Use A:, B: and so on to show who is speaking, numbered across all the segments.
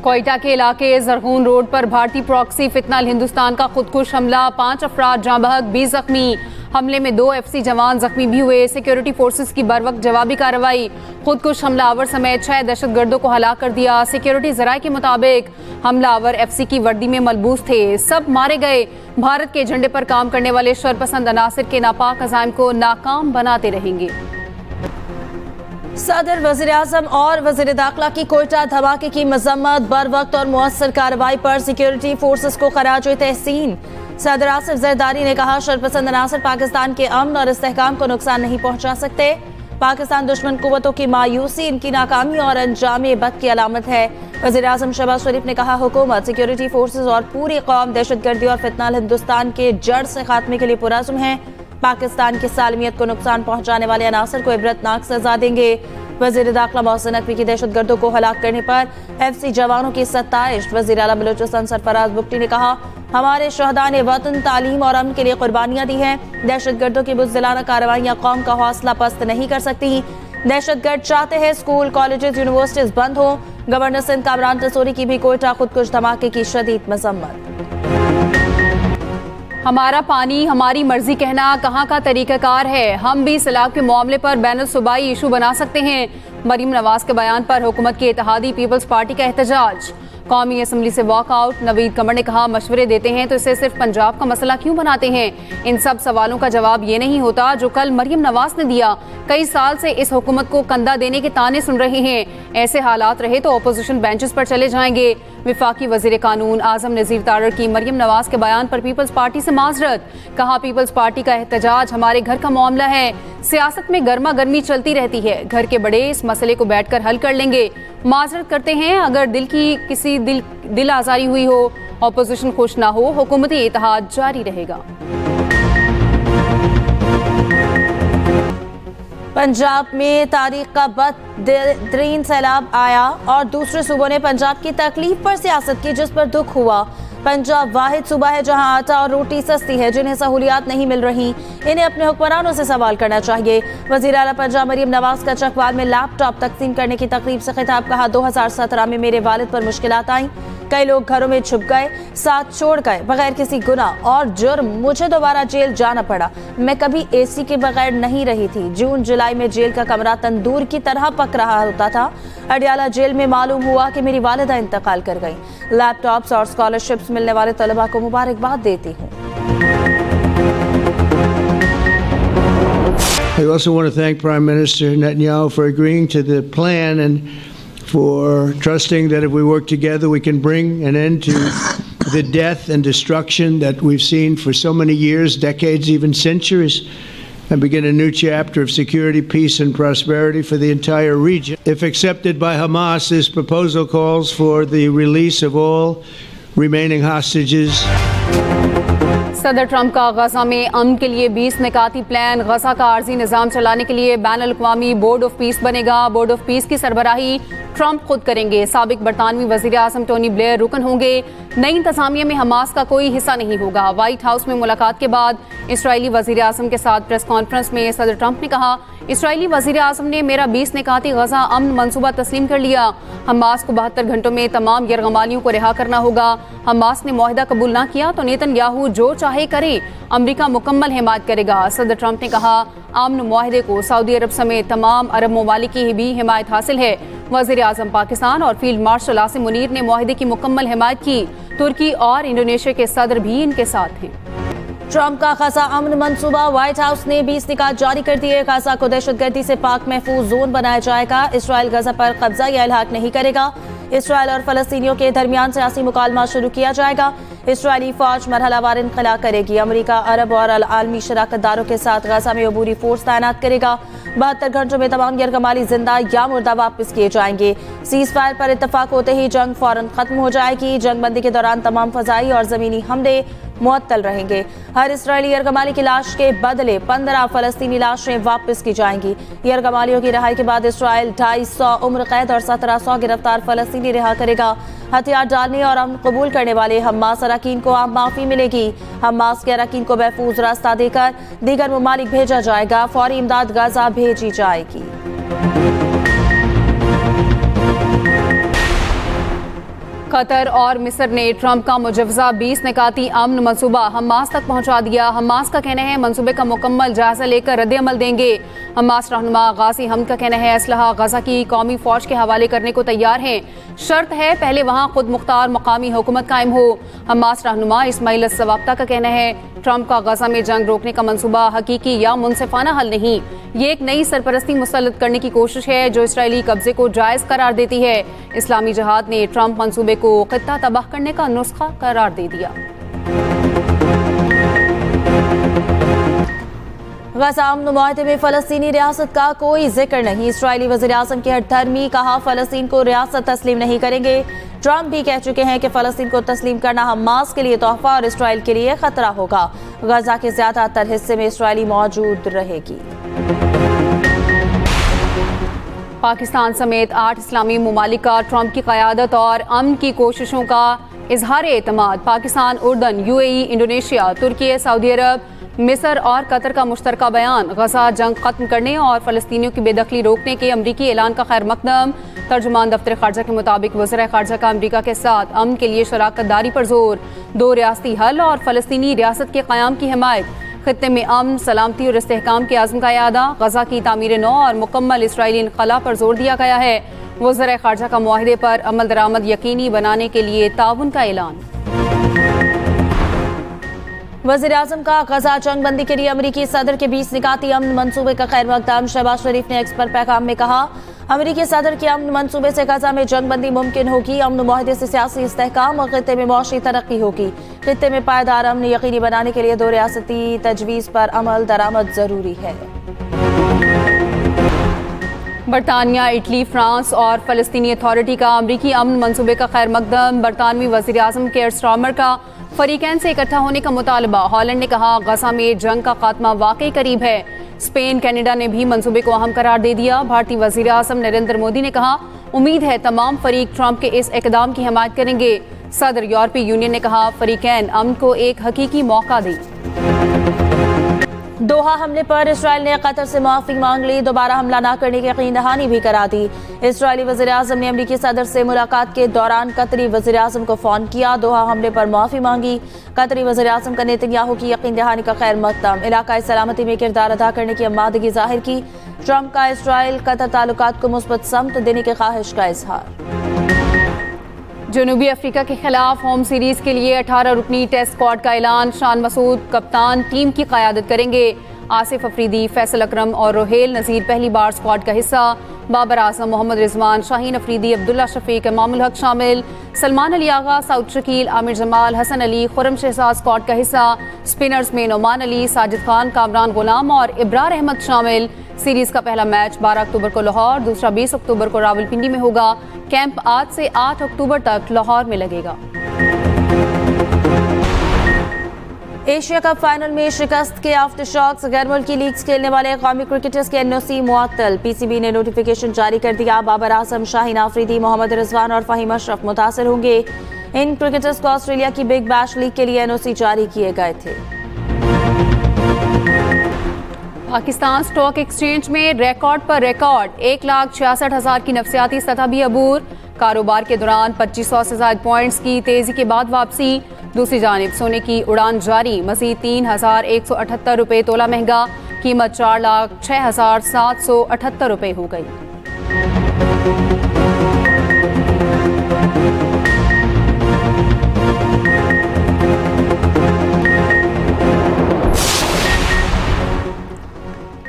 A: कोयटा के इलाके जरगून रोड पर भारतीय प्रॉक्सी फितनाल हिंदुस्तान का खुदकुश हमला, 5 अफराद जाँ बहक, 20 जख्मी। हमले में 2 एफसी जवान जख्मी भी हुए। सिक्योरिटी फोर्सेस की बरवक्त जवाबी कार्रवाई, खुदकुश हमलावर समेत 6 दहशतगर्दों को हलाक कर दिया। सिक्योरिटी जराये के मुताबिक हमलावर एफसी की वर्दी में मलबूस थे, सब मारे गए। भारत के एजेंडे पर काम करने वाले शरपसंद अनासिर के नापाक अज़ाइम को नाकाम बनाते रहेंगे।
B: सदर, वज़ीर आज़म और वज़ीर दाखिला की कोयटा धमाके की मजम्मत, बर वक्त और मुअस्सर कार्रवाई पर सिक्योरिटी फोर्सेस को खराज तहसीन। सदर आसिफ जरदारी ने कहा, शरपसंद अनासर पाकिस्तान के अमन और इस्तेहकाम को नुकसान नहीं पहुंचा सकते। पाकिस्तान दुश्मन कुव्वतों की मायूसी इनकी नाकामी और अंजाम बद की अलामत है। वज़ीर आज़म शहबाज शरीफ ने कहा, हुकूमत, सिक्योरिटी फोर्सेस और पूरी कौम दहशतगर्दी और फितनाल हिंदुस्तान के जड़ से खात्मे के लिए पुरअज़्म है। पाकिस्तान की सालमियत को नुकसान पहुंचाने वाले अनासर को इबरतनाक सजा देंगे। वज़ीर दाखिला मोहसिन नकवी की दहशतगर्दों को हलाक करने पर एफसी जवानों की सत्ताइश। वज़ीर आला बलूचिस्तान सरफराज बुगटी ने कहा, हमारे शहदा ने वतन, तालीम और अमन के लिए कुर्बानियां दी हैं। दहशतगर्दों की बुज़दिलाना कार्रवाइयां कौम का हौसला पस्त नहीं कर सकती। दहशतगर्द चाहते हैं स्कूल, कॉलेजेस, यूनिवर्सिटीज बंद हो। गवर्नर सिंध कामरान तसूरी की भी कोयटा खुदकुश धमाके की शदीद मजम्मत।
A: हमारा पानी हमारी मर्जी कहना कहाँ का तरीकाकार है, हम भी सैलाब के मामले पर बैनुल सूबाई इशू बना सकते हैं। मरीम नवाज के बयान पर हुकूमत की इत्तेहादी पीपल्स पार्टी का एहतजाज। कौमी असम्बली से वॉकआउट, नवीद कमर ने कहा, मशवरे देते हैं तो इसे सिर्फ पंजाब का मसला क्यों बनाते हैं। इन सब सवालों का जवाब ये नहीं होता जो कल मरीम नवाज ने दिया। कई साल से इस हुकूमत को कंधा देने के ताने सुन रहे हैं। ऐसे हालात रहे तो अपोजिशन बेंचेस पर चले जाएंगे। विफाकी वजीर कानून आजम नजीर तारड़ की मरीम नवाज के बयान पर पीपल्स पार्टी से माजरत। कहा, पीपल्स पार्टी का एहतजाज हमारे घर का मामला है। सियासत में गर्मा गर्मी चलती रहती है, घर के बड़े इस मसले को बैठकर हल कर लेंगे। माजरत करते हैं अगर दिल की किसी दिल आजारी हुई हो, अपोजिशन खुश ना हो, हुकूमती इत्तेहाद जारी रहेगा।
B: पंजाब में तारीख का बदतरीन सैलाब आया और दूसरे सूबों ने पंजाब की तकलीफ पर सियासत की, जिस पर दुख हुआ। पंजाब वाहिद सूबा है जहां आटा और रोटी सस्ती है, जिन्हें सहूलियात नहीं मिल रही। इन्हें अपने हुक्मरानों से सवाल करना चाहिए। वज़ीर आला पंजाब मरीम नवाज का चकवाल में लैपटॉप तकसीम करने की तकरीब से खिताब। कहा, 2017 में मेरे वालिद पर मुश्किलात आई, कई लोग घरों में छुप गए, साथ छोड़ गए बगैर किसी गुनाह और जुर्म। मुझे दोबारा जेल जाना पड़ा। मैं कभी एसी के बगैर नहीं रही थी। जून जुलाई में जेल का कमरा तंदूर की तरह पक रहा होता था। अडियाला जेल में मालूम हुआ कि मेरी वालिदा इंतकाल कर गई। लैपटॉप्स और स्कॉलरशिप्स मिलने वाले तलबा को मुबारकबाद देती हूँ।
C: I also want to thank Prime Minister Netanyahu for agreeing to the plan and for trusting that if we work together we can bring an end to the death and destruction that we've seen for so many years, decades, even centuries, and begin a new chapter of security, peace and prosperity for the entire region. If accepted by Hamas, this proposal calls for the release of all remaining hostages.
A: सदर Trump का गजा में अमन के लिए 20 निकाती plan. गजा का आर्जी निज़ाम चलाने के लिए बैनुल-अक़वामी board of peace बनेगा। बोर्ड ऑफ पीस की सरबराही ट्रंप खुद करेंगे। साबिक बरतानवी वज़ीर आज़म टोनी ब्लेयर रुकन होंगे। नई इंतज़ामिया में हमास का कोई हिस्सा नहीं होगा। व्हाइट हाउस में मुलाकात के बाद इसराइली वज़ीर आज़म के साथ प्रेस कॉन्फ्रेंस में सदर ट्रंप ने कहा, इसराइली वज़ीर आज़म ने मेरा 20 निकाती गजा अमन मंसूबा तस्लीम कर लिया। हमास को 72 घंटों में तमाम यरगमालियों को रिहा करना होगा। हमास ने मुआहिदा कबूल ना किया तो नेतन्याहू जो चाहे करे, अमरीका मुकम्मल हिमायत करेगा। सदर ट्रंप ने कहा, अमन मुआहिदे को सऊदी अरब समेत तमाम अरब ममालिक की भी हिमायत हासिल है। वज़ीर आज़म पाकिस्तान और फील्ड मार्शल आसिम मुनीर ने मुआहिदे की मुकम्मल हिमायत की। तुर्की और इंडोनेशिया के सदर भी इनके साथ हैं।
B: ट्रंप का खासा अमन मंसूबा। व्हाइट हाउस ने 20 निकात जारी कर दिए। गाजा को दहशतगर्दी से पाक महफूज जोन बनाया जाएगा। इसराइल गाजा पर कब्जा या इल्हाक नहीं करेगा। इसराइल और फलस्तीनियों के दरमियान सियासी मुकालमा शुरू किया जाएगा। इसराइली फौज मरहलावार इनखला करेगी। अमरीका, अरब और आलमी शराकतदारों के साथ गाजा में अबूरी फोर्स तैनात करेगा। 72 घंटों में तमाम यरगमाली जिंदा या मुर्दा वापस किए जाएंगे। सीज फायर पर इत्तफाक होते ही जंग फौरन खत्म हो जाएगी। जंगबंदी के दौरान तमाम फजाई और जमीनी हमले मुअत्तल रहेंगे। हर इसराइली यरगमाली की लाश के बदले 15 फलस्तीनी लाशें वापस की जाएंगी। यरगमालियों की रिहाई के बाद इसराइल 250 उम्र कैद और 1700 गिरफ्तार फलस्तीनी रिहा करेगा। हथियार डालने और अमन कबूल करने वाले हमास अरकान को आम माफी मिलेगी। हमास के अरकान को महफूज रास्ता देकर दीगर ममालिक भेजा जाएगा। फौरी इमदाद गाजा भेजी जाएगी।
A: कतर और मिस्र ने ट्रंप का मुजव्वज़ा 20 निकाती अमन मनसूबा हमास तक पहुंचा दिया। हमास का कहना है मनसूबे का मुकम्मल जायजा लेकर रद्द-ए-अमल देंगे। हमास रहनुमा गाजी हमद का कहना है असलहा गजा की कौमी फौज के हवाले करने को तैयार हैं, शर्त है पहले वहां खुद मुख्तार मकामी हुकूमत कायम हो। हमास रहनुमा इस्माइल अस्सवाब्ता का कहना है ट्रंप का गजा में जंग रोकने का मंसूबा हकीकी या मुनसिफाना हल नहीं, ये एक नई सरपरस्ती मुसल्लत करने की कोशिश है जो इसराइली कब्जे को जायज करार देती है। इस्लामी जहाद ने ट्रंप मंसूबे को खित्ता तबाह करने का नुस्खा करार दे दिया।
B: गजा अमन मुआहदे में फलस्तीनी रियासत का कोई जिक्र नहीं। इसराइली वज़ीर आज़म के हठधर्मी कहा फलस्तीन को रियासत तस्लीम नहीं करेंगे। ट्रंप भी कह चुके हैं कि फलस्तीन को तस्लीम करना हमास के लिए तोहफा और इसराइल के लिए खतरा होगा। गजा के ज्यादातर हिस्से में इसराइली मौजूद रहेगी।
A: पाकिस्तान समेत 8 इस्लामी मुमालिक का ट्रंप की क़यादत और अमन की कोशिशों का इजहार एतमाद। पाकिस्तान, उर्दन, UAE, इंडोनेशिया, तुर्की, सऊदी अरब, मिस्र और कतर का मुश्तरका बयान। गजा जंग खत्म करने और फलस्तीनियों की बेदखली रोकने के अमरीकी ऐलान का खैर मकदम। तर्जुमान दफ्तर खारजा के मुताबिक वज़ीर खारजा का अमरीका के साथ अमन के लिए शराकत दारी पर जोर। 2 रियासती हल और फलस्तीनी रियासत के क़याम की हिमायत। खित्ते में अमन, सलामती और इस्तेहकाम के आज़म का यादा। गजा की तामीर नौ और मुकम्मल इसराइली इनक़लाब पर जोर दिया गया है। वज़ीर खारजा का मुआहदे पर अमल दरामद यकीनी बनाने के लिए ताउन का ऐलान।
B: वज़ीर आज़म का गजा जंग बंदी के लिए अमरीकी सदर के 20 निकाती अमन मंसूबे का खैर मकदम। शहबाज शरीफ ने एक्स पर पैगाम में कहा अमरीकी सदर के अमन मंसूबे से गजा में जंग बंदी मुमकिन होगी। अमन मुआहदे से सियासी इस्तेहकाम और खित्ते में मौशी तरक्की होगी। खित्ते में पायदार अमन यकीनी बनाने के लिए 2 रियासती तजवीज़ पर अमल दरामद जरूरी है।
A: बरतानिया, इटली, फ्रांस और फलस्तीनी अथॉरिटी का अमरीकी अमन मंसूबे का खैर मकदम। बरतानवी वज़ीर आज़म केयर स्टारमर का फरीकैन से इकट्ठा होने का मुतालबा। हॉलैंड ने कहा गजा में जंग का खात्मा वाकई करीब है। स्पेन, कनाडा ने भी मंसूबे को अहम करार दे दिया। भारतीय वज़ीर आज़म नरेंद्र मोदी ने कहा उम्मीद है तमाम फरीक ट्रंप के इस इक़दाम की हिमायत करेंगे। सदर यूरोपीय यूनियन ने कहा फरीकैन अमन को एक हकीकी मौका दे।
B: दोहा हमले पर इसराइल ने कतर से माफी मांग ली। दोबारा हमला न करने की यकीन दहानी भी करा दी। इसराइली वज़ीर आज़म ने अमरीकी सदर से मुलाकात के दौरान कतरी वज़ीर आज़म को फ़ोन किया। दोहा हमले पर माफी मांगी। कतरी वज़ीर आज़म का नेतन्याहू की यकीन दहानी का खैर मकदम। इलाकाई सलामती में किरदार अदा करने की आमादगी जाहिर की। ट्रंप का इसराइल कतर ताल्लुकात को मुस्बत समत देने की ख्वाहिश का इजहार।
A: जनूबी अफ्रीका के खिलाफ होम सीरीज के लिए 18 रुकनी टेस्ट स्क्वाड का ऐलान। शान मसूद कप्तान टीम की क़यादत करेंगे। आसिफ अफरीदी, फैसल अकरम और रोहेल नज़ीर पहली बार स्क्वाड का हिस्सा। बाबर आजम, मोहम्मद रिजवान, शाहीन अफरीदी, अब्दुल्ला शफीक, इमामुल हक शामिल। सलमान अली आगा, सऊद शकील, आमिर जमाल, हसन अली, खुरम शहजाद स्क्वाड का हिस्सा। स्पिनर्स में नोमान अली, साजिद खान, कामरान गुलाम और इब्रार अहमद शामिल। सीरीज का पहला मैच 12 अक्टूबर को लाहौर, दूसरा 20 अक्टूबर को रावलपिंडी में होगा। कैंप आज से 8 अक्टूबर तक लाहौर में लगेगा।
B: एशिया कप फाइनल में शिकस्त के आफ्टर शॉक्स। गैर मुल्की लीग्स खेलने वाले कौमी क्रिकेटर्स के NOC मुअत्तल। PCB ने नोटिफिकेशन जारी कर दिया। बाबर आजम, शाहीन आफरीदी, मोहम्मद रिजवान और फहीम अशरफ मुतासर होंगे। इन क्रिकेटर्स को ऑस्ट्रेलिया की बिग बैश लीग के लिए NOC जारी किए गए थे।
A: पाकिस्तान स्टॉक एक्सचेंज में रिकॉर्ड पर रिकॉर्ड 1,66,000 की नफसियाती सतह भी अबूर। कारोबार के दौरान 2500 से ज्यादा पॉइंट्स की तेजी के बाद वापसी। दूसरी जानिब सोने की उड़ान जारी। मजीद 3,178 रुपये तोला महंगा। कीमत 4,06,778 रुपये हो गई।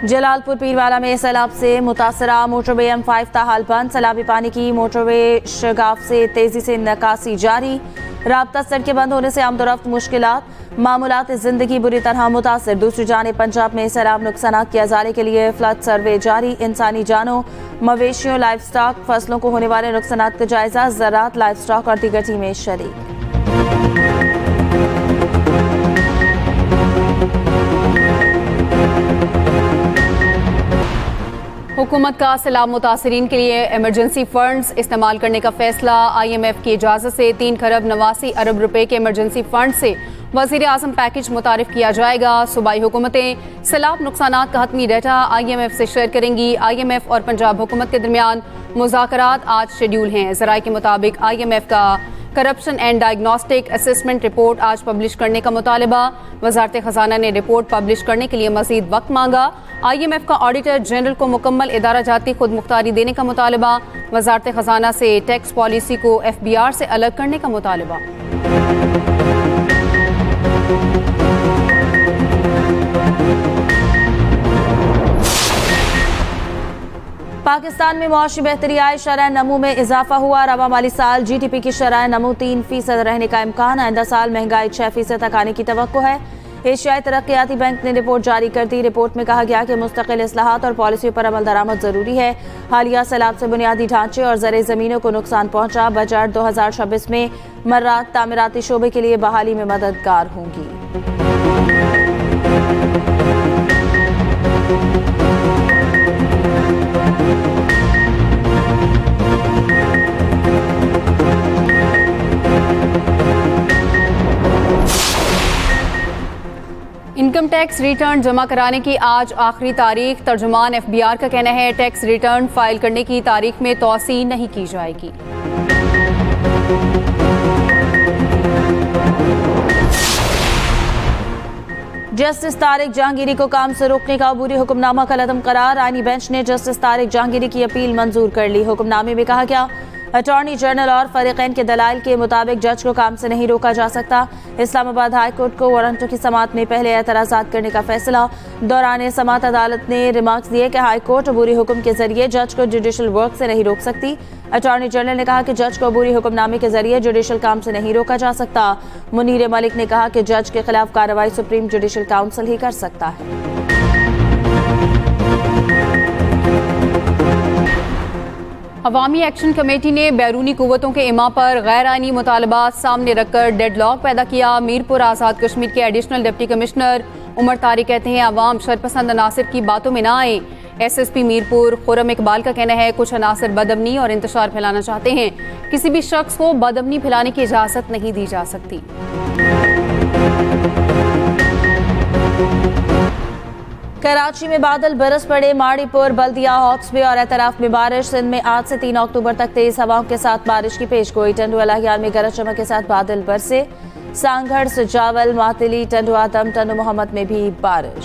B: जलालपुर पीरवाला में सैलाब से मुतासरा मोटरवे M5 ताहाल बंद। सैलाबी पानी की मोटरवे शगाफ से तेजी से निकासी जारी। राब्ता सड़कें बंद होने से आमदोरफ्त मुश्किलात। मामूलात जिंदगी बुरी तरह मुतासर। दूसरी जानिब पंजाब में सैलाब नुकसानात के अजाले के लिए फ्लड सर्वे जारी। इंसानी जानों, मवेशियों, लाइफ स्टॉक, फसलों को होने वाले नुकसानात का जायजा। ज़राअत, लाइफ स्टॉक और दीगर टीमें शरीक।
A: हुकूमत का सैलाब मुतासरीन के लिए इमरजेंसी फंड्स इस्तेमाल करने का फैसला। IMF की इजाज़त से 3 खरब 89 अरब रुपए के इमरजेंसी फंड से वज़ीर आज़म पैकेज मुतारिफ किया जाएगा। सूबाई हुकूमतें सैलाब नुकसानात का हतमी डाटा IMF से शेयर करेंगी। IMF और पंजाब हुकूमत के दरमियान मुज़ाकरात आज शेड्यूल हैं। ज़राए के मुताबिक IMF का corruption and diagnostic assessment report आज पब्लिश करने का मुतालबा। वजारत खजाना ने रिपोर्ट पब्लिश करने के लिए मजीद वक्त मांगा। IMF का ऑडिटर जनरल को मुकम्मल इदारा जाती खुद मुख्तारी देने का मुतालबा। वजारत खजाना से टैक्स पॉलिसी को FBR से अलग करने का मुतालबा।
B: पाकिस्तान में मुआशी बेहतरी आई, शरह नमू में इजाफा हुआ। रवा माली साल GDP की शरह नमू 3% रहने का इम्कान। आइंदा साल महंगाई 6% तक आने की तवक्को है। एशियाई तरक्याती बैंक ने रिपोर्ट जारी कर दी। रिपोर्ट में कहा गया कि मुस्तकिल इस्लाहात और पॉलिसियों पर अमल दरामद जरूरी है। हालिया सैलाब से बुनियादी ढांचे और ज़र ज़मीनों को नुकसान पहुंचा। बजट 2026 में मर्रात तामीराती शोबे के लिए बहाली में मददगार होंगी।
A: इनकम टैक्स रिटर्न जमा कराने की आज आखिरी तारीख। तर्जुमान FBR का कहना है टैक्स रिटर्न फाइल करने की तारीख में तौसी नहीं की जाएगी।
B: जस्टिस तारिक जहांगीरी को काम से रोकने का अबूरी हुक्मनामा कलअदम करार। आईनी बेंच ने जस्टिस तारिक जहांगीरी की अपील मंजूर कर ली। हुक्मनामे में कहा गया अटॉर्नी जनरल और फरीकैन के दलाइल के मुताबिक जज को काम से नहीं रोका जा सकता। इस्लामाबाद हाई कोर्ट को वारंटों की समाअत में पहले एतराज़ात करने का फैसला। दौरान समाअत अदालत ने रिमार्क्स दिए कि हाई कोर्ट अबूरी हुक्म के जरिए जज को जुडिशल वर्क से नहीं रोक सकती। अटॉर्नी जनरल ने कहा कि जज को अबूरी हुक्मनामे के जरिए जुडिशल काम से नहीं रोका जा सकता। मुनीर मलिक ने कहा कि जज के खिलाफ कार्रवाई सुप्रीम जुडिशल काउंसिल ही कर सकता है।
A: अवामी एक्शन कमेटी ने बैरूनी कुव्वतों के इमा पर गैर आईनी मुतालबात सामने रखकर डेडलॉक पैदा किया। मीरपुर आज़ाद कश्मीर के additional deputy commissioner Umar Tariq कहते हैं अवाम शरपसंद अनासिर की बातों में ना आए। SSP मीरपुर खुरम इकबाल का कहना है कुछ अनासिर बदअमनी और इंतशार फैलाना चाहते हैं। किसी भी शख्स को बदअमनी फैलाने की इजाज़त नहीं दी जा सकती।
B: कराची में बादल बरस पड़े। माड़ीपुर, बल्दिया, हॉक्स बे और एतराफ में बारिश। सिंध में आज से 3 अक्टूबर तक तेज हवाओं के साथ बारिश की पेशगोई। टंडू अलाहियाल में गरज चमक के साथ बादल बरसे। सांगढ़, सुजावल, मातली, टंडू आदम, टंडू मोहम्मद में भी बारिश।